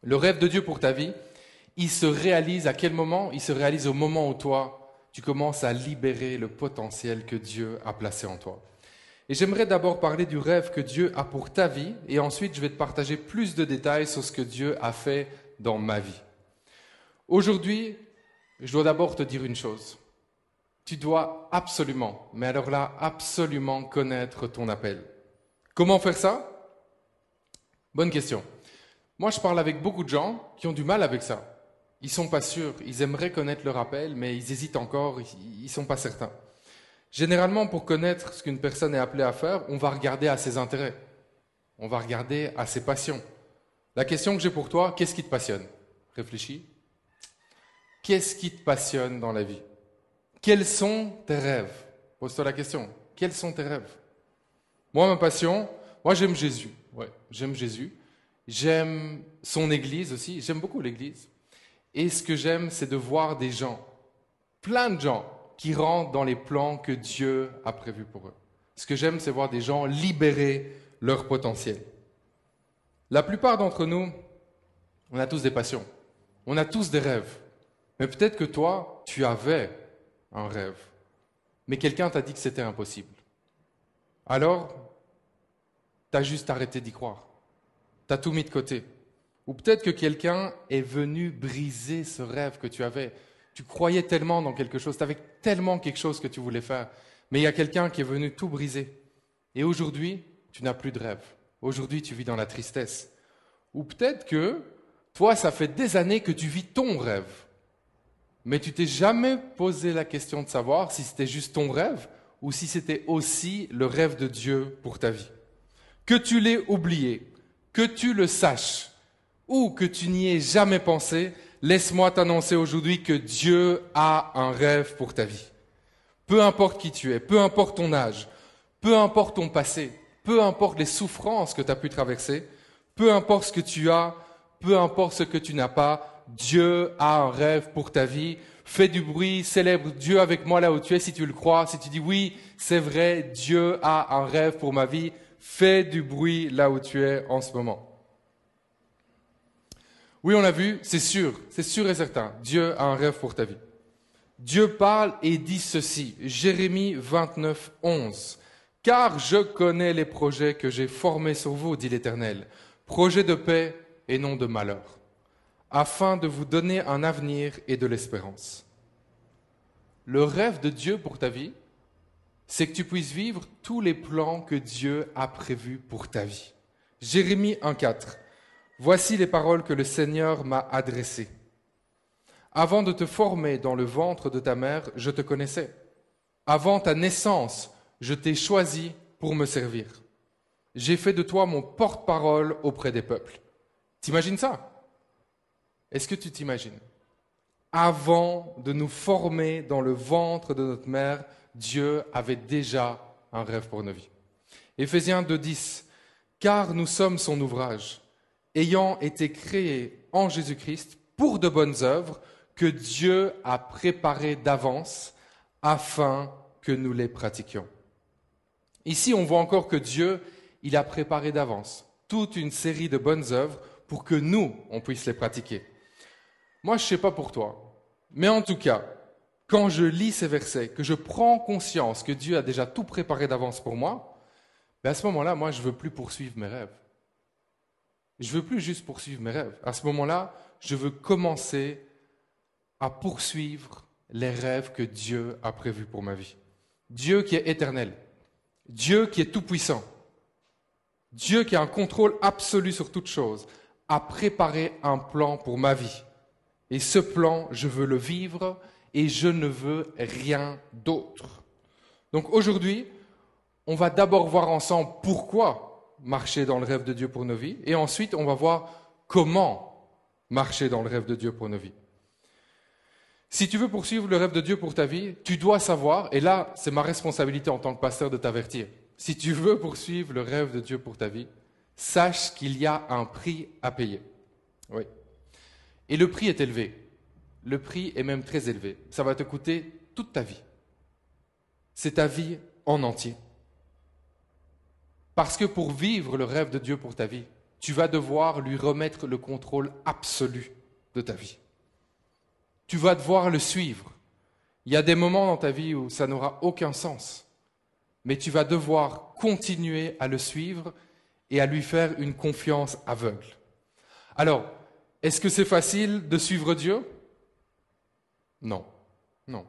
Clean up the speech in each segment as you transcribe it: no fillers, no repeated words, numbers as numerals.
Le rêve de Dieu pour ta vie, il se réalise à quel moment? Il se réalise au moment où toi, tu commences à libérer le potentiel que Dieu a placé en toi. Et j'aimerais d'abord parler du rêve que Dieu a pour ta vie, et ensuite je vais te partager plus de détails sur ce que Dieu a fait dans ma vie. Aujourd'hui, je dois d'abord te dire une chose. Tu dois absolument, mais alors là, absolument connaître ton appel. Comment faire ça? Bonne question. Moi, je parle avec beaucoup de gens qui ont du mal avec ça. Ils sont pas sûrs, ils aimeraient connaître leur appel, mais ils hésitent encore, ils sont pas certains. Généralement, pour connaître ce qu'une personne est appelée à faire, on va regarder à ses intérêts, on va regarder à ses passions. La question que j'ai pour toi, qu'est-ce qui te passionne? Réfléchis. Qu'est-ce qui te passionne dans la vie? Quels sont tes rêves? Pose-toi la question. Quels sont tes rêves? Moi, ma passion, j'aime Jésus. Ouais, j'aime Jésus. J'aime son Église aussi. J'aime beaucoup l'Église. Et ce que j'aime, c'est de voir des gens, plein de gens, qui rentrent dans les plans que Dieu a prévus pour eux. Ce que j'aime, c'est voir des gens libérer leur potentiel. La plupart d'entre nous, on a tous des passions. On a tous des rêves. Mais peut-être que toi, tu avais un rêve. Mais quelqu'un t'a dit que c'était impossible. Alors, tu as juste arrêté d'y croire. Tu as tout mis de côté. Ou peut-être que quelqu'un est venu briser ce rêve que tu avais. Tu croyais tellement dans quelque chose, tu avais tellement quelque chose que tu voulais faire. Mais il y a quelqu'un qui est venu tout briser. Et aujourd'hui, tu n'as plus de rêve. Aujourd'hui, tu vis dans la tristesse. Ou peut-être que toi, ça fait des années que tu vis ton rêve. Mais tu t'es jamais posé la question de savoir si c'était juste ton rêve ou si c'était aussi le rêve de Dieu pour ta vie. Que tu l'aies oublié, que tu le saches ou que tu n'y aies jamais pensé, laisse-moi t'annoncer aujourd'hui que Dieu a un rêve pour ta vie. Peu importe qui tu es, peu importe ton âge, peu importe ton passé, peu importe les souffrances que tu as pu traverser, peu importe ce que tu as, peu importe ce que tu n'as pas, Dieu a un rêve pour ta vie. Fais du bruit, célèbre Dieu avec moi là où tu es si tu le crois. Si tu dis oui, c'est vrai, Dieu a un rêve pour ma vie. Fais du bruit là où tu es en ce moment. Oui, on l'a vu, c'est sûr et certain. Dieu a un rêve pour ta vie. Dieu parle et dit ceci, Jérémie 29, 11. « Car je connais les projets que j'ai formés sur vous, dit l'Éternel, projets de paix et non de malheur, afin de vous donner un avenir et de l'espérance. » Le rêve de Dieu pour ta vie, c'est que tu puisses vivre tous les plans que Dieu a prévus pour ta vie. Jérémie 1,4. Voici les paroles que le Seigneur m'a adressées. Avant de te former dans le ventre de ta mère, je te connaissais. Avant ta naissance, je t'ai choisi pour me servir. J'ai fait de toi mon porte-parole auprès des peuples. T'imagines ça? Est-ce que tu t'imagines? Avant de nous former dans le ventre de notre mère, Dieu avait déjà un rêve pour nos vies. Éphésiens 2,10. Car nous sommes son ouvrage, ayant été créés en Jésus-Christ pour de bonnes œuvres que Dieu a préparées d'avance afin que nous les pratiquions. Ici, on voit encore que Dieu, il a préparé d'avance toute une série de bonnes œuvres pour que nous, on puisse les pratiquer. Moi, je ne sais pas pour toi, mais en tout cas, quand je lis ces versets, que je prends conscience que Dieu a déjà tout préparé d'avance pour moi, à ce moment-là, moi, je ne veux plus poursuivre mes rêves. Je ne veux plus juste poursuivre mes rêves. À ce moment-là, je veux commencer à poursuivre les rêves que Dieu a prévus pour ma vie. Dieu qui est éternel, Dieu qui est tout-puissant, Dieu qui a un contrôle absolu sur toute chose, a préparé un plan pour ma vie. Et ce plan, je veux le vivre et je ne veux rien d'autre. Donc aujourd'hui, on va d'abord voir ensemble pourquoi marcher dans le rêve de Dieu pour nos vies et ensuite on va voir comment marcher dans le rêve de Dieu pour nos vies. Si tu veux poursuivre le rêve de Dieu pour ta vie, tu dois savoir, et là c'est ma responsabilité en tant que pasteur de t'avertir, si tu veux poursuivre le rêve de Dieu pour ta vie, sache qu'il y a un prix à payer. Oui. Et le prix est élevé. Le prix est même très élevé. Ça va te coûter toute ta vie. C'est ta vie en entier. Parce que pour vivre le rêve de Dieu pour ta vie, tu vas devoir lui remettre le contrôle absolu de ta vie. Tu vas devoir le suivre. Il y a des moments dans ta vie où ça n'aura aucun sens, mais tu vas devoir continuer à le suivre et à lui faire une confiance aveugle. Alors, est-ce que c'est facile de suivre Dieu? Non, non.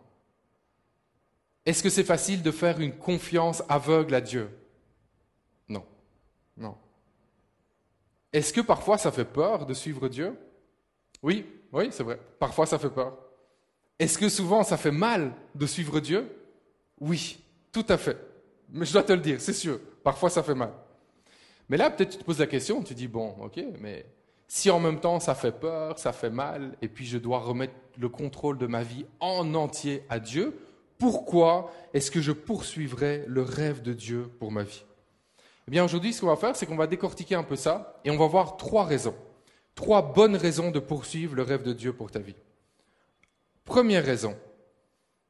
Est-ce que c'est facile de faire une confiance aveugle à Dieu? Non, non. Est-ce que parfois ça fait peur de suivre Dieu? Oui, oui, c'est vrai. Parfois ça fait peur. Est-ce que souvent ça fait mal de suivre Dieu? Oui, tout à fait. Mais je dois te le dire, c'est sûr. Parfois ça fait mal. Mais là, peut-être tu te poses la question, tu dis, bon, ok, mais si en même temps ça fait peur, ça fait mal, et puis je dois remettre le contrôle de ma vie en entier à Dieu, pourquoi est-ce que je poursuivrais le rêve de Dieu pour ma vie? Eh bien, aujourd'hui, ce qu'on va faire, c'est qu'on va décortiquer un peu ça, et on va voir 3 raisons. 3 bonnes raisons de poursuivre le rêve de Dieu pour ta vie. Première raison,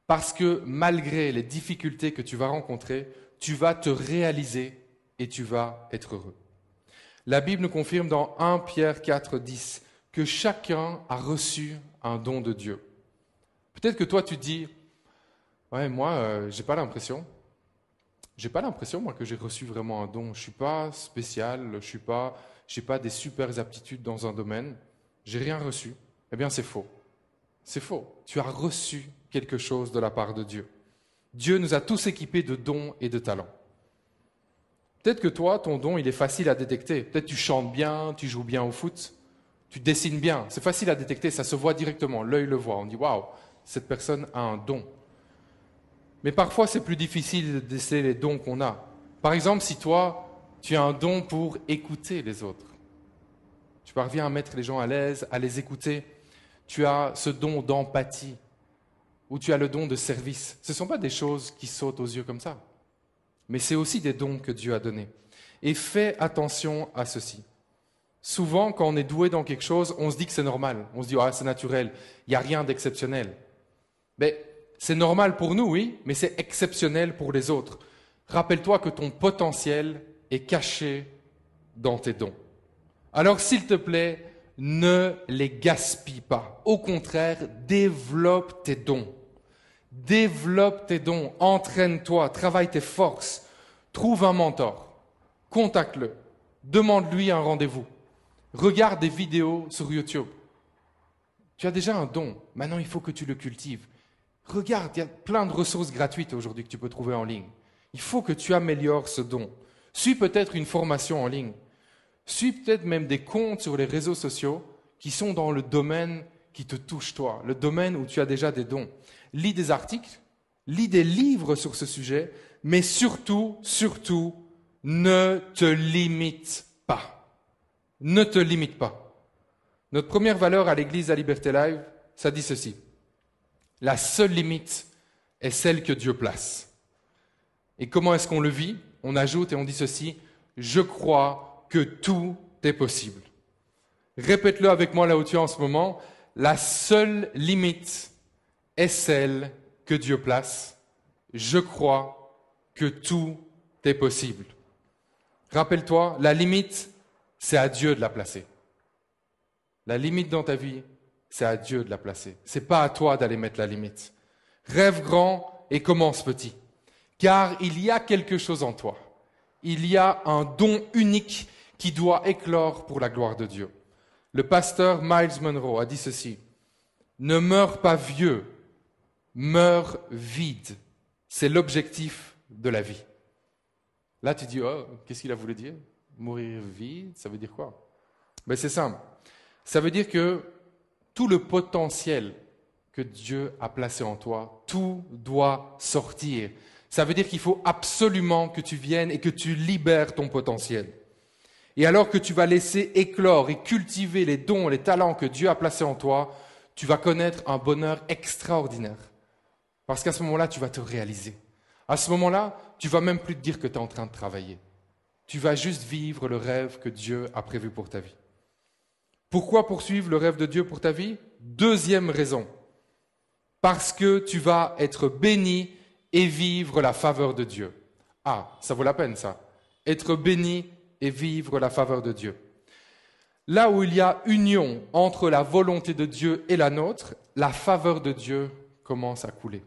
parce que malgré les difficultés que tu vas rencontrer, tu vas te réaliser et tu vas être heureux. La Bible nous confirme dans 1 Pierre 4, 10 que chacun a reçu un don de Dieu. Peut-être que toi tu te dis, ouais, moi j'ai pas l'impression. J'ai pas l'impression moi que j'ai reçu vraiment un don. Je suis pas spécial, j'ai pas des super aptitudes dans un domaine. J'ai rien reçu. Eh bien c'est faux. C'est faux. Tu as reçu quelque chose de la part de Dieu. Dieu nous a tous équipés de dons et de talents. Peut-être que toi, ton don, il est facile à détecter. Peut-être tu chantes bien, tu joues bien au foot, tu dessines bien. C'est facile à détecter, ça se voit directement, l'œil le voit. On dit, waouh, cette personne a un don. Mais parfois, c'est plus difficile de déceler les dons qu'on a. Par exemple, si toi, tu as un don pour écouter les autres, tu parviens à mettre les gens à l'aise, à les écouter, tu as ce don d'empathie, ou tu as le don de service. Ce ne sont pas des choses qui sautent aux yeux comme ça. Mais c'est aussi des dons que Dieu a donnés. Et fais attention à ceci. Souvent, quand on est doué dans quelque chose, on se dit que c'est normal. On se dit, ah, c'est naturel, il n'y a rien d'exceptionnel. Mais c'est normal pour nous, oui, mais c'est exceptionnel pour les autres. Rappelle-toi que ton potentiel est caché dans tes dons. Alors, s'il te plaît, ne les gaspille pas. Au contraire, développe tes dons. Développe tes dons, entraîne-toi, travaille tes forces, trouve un mentor, contacte-le, demande-lui un rendez-vous, regarde des vidéos sur YouTube. Tu as déjà un don, maintenant il faut que tu le cultives. Regarde, il y a plein de ressources gratuites aujourd'hui que tu peux trouver en ligne. Il faut que tu améliores ce don. Suis peut-être une formation en ligne. Suis peut-être même des comptes sur les réseaux sociaux qui sont dans le domaine qui te touche toi, le domaine où tu as déjà des dons. Lis des articles, lis des livres sur ce sujet, mais surtout, ne te limite pas. Ne te limite pas. Notre première valeur à l'Église à Liberté Live, ça dit ceci. La seule limite est celle que Dieu place. Et comment est-ce qu'on le vit? On ajoute et on dit ceci, je crois que tout est possible. Répète-le avec moi là où tu es en ce moment. La seule limite est celle que Dieu place. Je crois que tout est possible. Rappelle-toi, la limite, c'est à Dieu de la placer. La limite dans ta vie, c'est à Dieu de la placer. C'est pas à toi d'aller mettre la limite. Rêve grand et commence petit. Car il y a quelque chose en toi. Il y a un don unique qui doit éclore pour la gloire de Dieu. Le pasteur Miles Monroe a dit ceci. Ne meurs pas vieux, meurs vide. C'est l'objectif de la vie. Là, tu dis, oh, qu'est-ce qu'il a voulu dire? Mourir vide, ça veut dire quoi? Ben, c'est simple. Ça veut dire que tout le potentiel que Dieu a placé en toi, tout doit sortir. Ça veut dire qu'il faut absolument que tu viennes et que tu libères ton potentiel. Et alors que tu vas laisser éclore et cultiver les dons, les talents que Dieu a placés en toi, tu vas connaître un bonheur extraordinaire. Parce qu'à ce moment-là, tu vas te réaliser. À ce moment-là, tu vas même plus te dire que tu es en train de travailler. Tu vas juste vivre le rêve que Dieu a prévu pour ta vie. Pourquoi poursuivre le rêve de Dieu pour ta vie? Deuxième raison. Parce que tu vas être béni et vivre la faveur de Dieu. Ah, ça vaut la peine ça. Être béni et vivre la faveur de Dieu. là où il y a union entre la volonté de Dieu et la nôtre, la faveur de Dieu commence à couler.